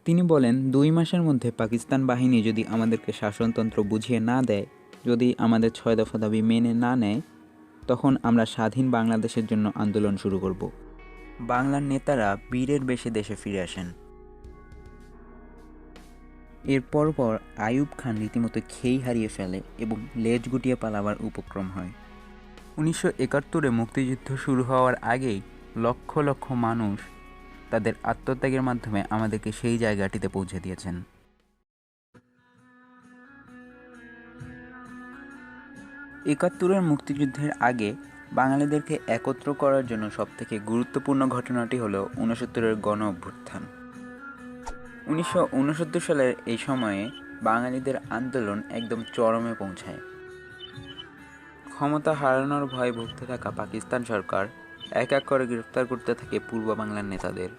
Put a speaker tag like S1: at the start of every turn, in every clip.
S1: তিনি বলেন, ২ মাসের মধ্যে পাকিস্তান বাহিনী যদি আমাদেরকে শাসনতন্ত্র বুঝিয়ে না দেয়, যদি আমাদের ৬ দফা দাবি মেনে না নেয়, তখন আমরা স্বাধীন বাংলাদেশের জন্য আন্দোলন শুরু করব। বাংলার নেতারা বীরের বেশে দেশে ফিরে আসেন। এর পরপর আইয়ুব খান রীতিমতো খেই হারিয়ে ফেলে এবং লেজ গুটিয়ে পালাবার উপক্রম হয়। ১৯৭১-এ মুক্তিযুদ্ধ শুরু হওয়ার আগেই লক্ষ লক্ষ মানুষ তাদের আত্মত্যাগের মাধ্যমে আমাদেরকে সেই জায়গাটিতে পৌঁছে দিয়েছেন। ৭১-এর মুক্তিযুদ্ধের আগে বাঙালিদেরকে একত্র করার জন্য সবথেকে গুরুত্বপূর্ণ ঘটনাটি হল ৬৯-এর গণ অভ্যুত্থান। ১৯৬৯ সালের এই সময়ে বাঙালিদের আন্দোলন একদম চরমে পৌঁছায়। ক্ষমতা হারানোর ভয়ে ভুগতে থাকা পাকিস্তান সরকার এক এক করে গ্রেফতার করতে থাকে পূর্ব বাংলার নেতাদের।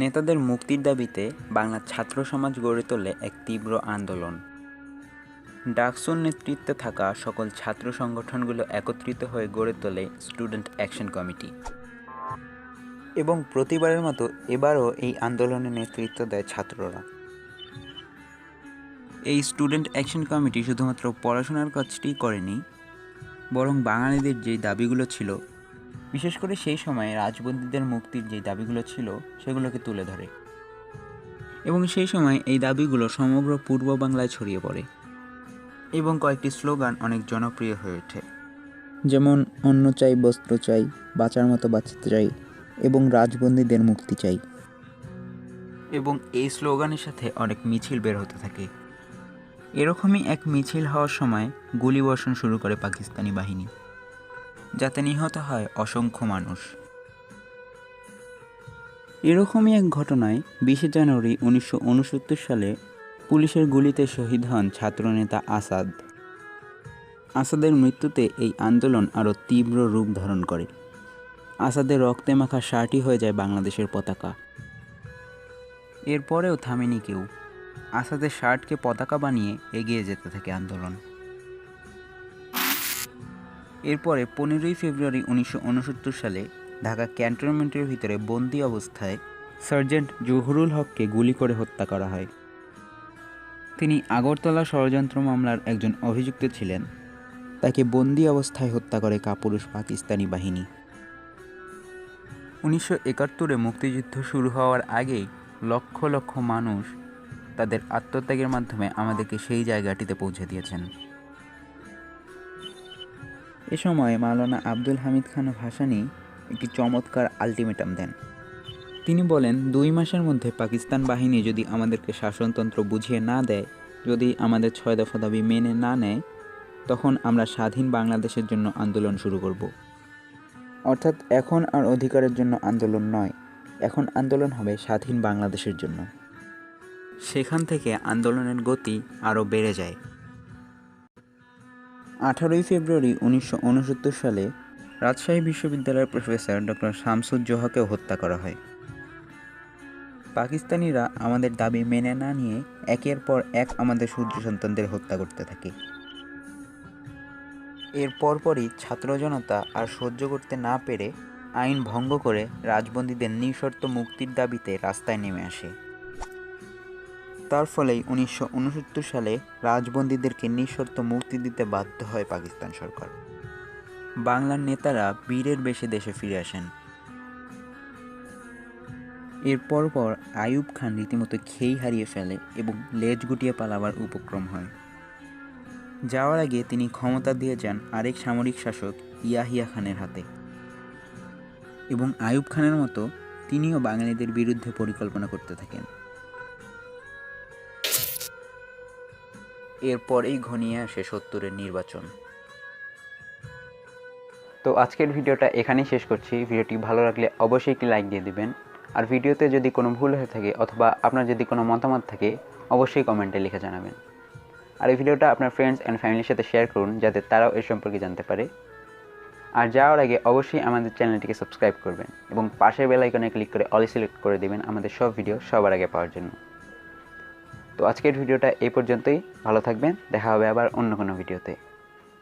S1: নেতাদের মুক্তির দাবিতে বাংলার ছাত্র সমাজ গড়ে তোলে এক তীব্র আন্দোলন। ডাকসুর নেতৃত্বে থাকা সকল ছাত্র সংগঠনগুলো একত্রিত হয়ে গড়ে তোলে স্টুডেন্ট অ্যাকশন কমিটি। এবং প্রতিবারের মতো এবারও এই আন্দোলনের নেতৃত্ব দেয় ছাত্ররা। এই স্টুডেন্ট অ্যাকশন কমিটি শুধুমাত্র পড়াশোনার কাজটি করেনি, বরং বাঙালিদের যে দাবিগুলো ছিল, বিশেষ করে সেই সময়ে রাজবন্দীদের মুক্তির যে দাবিগুলো ছিল, সেগুলোকে তুলে ধরে। এবং সেই সময় এই দাবিগুলো সমগ্র পূর্ব বাংলায় ছড়িয়ে পড়ে এবং কয়েকটি স্লোগান অনেক জনপ্রিয় হয়ে ওঠে, যেমন অন্ন চাই, বস্ত্র চাই, বাঁচার মতো বাঁচতে চাই এবং রাজবন্দীদের মুক্তি চাই। এবং এই স্লোগানের সাথে অনেক মিছিল বের হতে থাকে। এরকমই এক মিছিল হওয়ার সময় গুলিবর্ষণ শুরু করে পাকিস্তানি বাহিনী, যাতে নিহত হয় অসংখ্য মানুষ। এরকমই এক ঘটনায় ২০ জানুয়ারি ১৯৬৯ সালে পুলিশের গুলিতে শহীদ হন ছাত্রনেতা আসাদ। আসাদের মৃত্যুতে এই আন্দোলন আরও তীব্র রূপ ধারণ করে। আসাদের রক্তে মাখা শার্টই হয়ে যায় বাংলাদেশের পতাকা। এরপরেও থামেনি কেউ। আসাদের শার্টকে পতাকা বানিয়ে এগিয়ে যেতে থাকে আন্দোলন। এরপরে ১৫ই ফেব্রুয়ারি ১৯৬৯ সালে ঢাকা ক্যান্টনমেন্টের ভিতরে বন্দি অবস্থায় সার্জেন্ট জহুরুল হককে গুলি করে হত্যা করা হয়। তিনি আগরতলা ষড়যন্ত্র মামলার একজন অভিযুক্ত ছিলেন। তাকে বন্দি অবস্থায় হত্যা করে কাপুরুষ পাকিস্তানি বাহিনী। ১৯৭১-এ মুক্তিযুদ্ধ শুরু হওয়ার আগেই লক্ষ লক্ষ মানুষ তাদের আত্মত্যাগের মাধ্যমে আমাদেরকে সেই জায়গাটিতে পৌঁছে দিয়েছেন। এ সময় মাওলানা আব্দুল হামিদ খান ভাসানী একটি চমৎকার আলটিমেটাম দেন। তিনি বলেন, ২ মাসের মধ্যে পাকিস্তান বাহিনী যদি আমাদেরকে শাসনতন্ত্র বুঝিয়ে না দেয়, যদি আমাদের ৬ দফা দাবি মেনে না নেয়, তখন আমরা স্বাধীন বাংলাদেশের জন্য আন্দোলন শুরু করব। অর্থাৎ এখন আর অধিকারের জন্য আন্দোলন নয়, এখন আন্দোলন হবে স্বাধীন বাংলাদেশের জন্য। সেখান থেকে আন্দোলনের গতি আরও বেড়ে যায়। ১৮ই ফেব্রুয়ারি ১৯৬৯ সালে রাজশাহী বিশ্ববিদ্যালয়ের প্রফেসর ডক্টর শামসুজ্জোহাকেও হত্যা করা হয়। পাকিস্তানিরা আমাদের দাবি মেনে না নিয়ে একের পর এক আমাদের সূর্য সন্তানদের হত্যা করতে থাকে। এর পরপরই ছাত্র জনতা আর সহ্য করতে না পেরে আইন ভঙ্গ করে রাজবন্দীদের নিঃশর্ত মুক্তির দাবিতে রাস্তায় নেমে আসে। তার ফলেই ১৯৬৯ সালে রাজবন্দীদেরকে নিঃশর্ত মুক্তি দিতে বাধ্য হয় পাকিস্তান সরকার। বাংলার নেতারা বীরের বেশে দেশে ফিরে আসেন। এর পরপর আইয়ুব খান রীতিমতো খেই হারিয়ে ফেলে এবং লেজ গুটিয়ে পালাবার উপক্রম হয়। যাওয়ার আগে তিনি ক্ষমতা দিয়ে যান আরেক সামরিক শাসক ইয়াহিয়া খানের হাতে। এবং আইয়ুব খানের মতো তিনিও বাঙালিদের বিরুদ্ধে পরিকল্পনা করতে থাকেন। এরপরেই ঘনিয়ে আসে ৭০-এর নির্বাচন। তো আজকের ভিডিওটা এখানেই শেষ করছি। ভিডিওটি ভালো লাগলে অবশ্যই একটি লাইক দিয়ে দিবেন। আর ভিডিওতে যদি কোনো ভুল হয়ে থাকে অথবা আপনার যদি কোনো মতামত থাকে, অবশ্যই কমেন্টে লিখে জানাবেন। আর এই ভিডিওটা আপনার ফ্রেন্ডস অ্যান্ড ফ্যামিলির সাথে শেয়ার করুন, যাতে তারাও এর সম্পর্কে জানতে পারে। আর যাওয়ার আগে অবশ্যই আমাদের চ্যানেলটিকে সাবস্ক্রাইব করবেন এবং পাশের বেল আইকনে ক্লিক করে অল সিলেক্ট করে দেবেন আমাদের সব ভিডিও সবার আগে পাওয়ার জন্য। তো আজকের ভিডিওটা এই পর্যন্তই। ভালো থাকবেন, দেখা হবে আবার অন্য কোনো ভিডিওতে।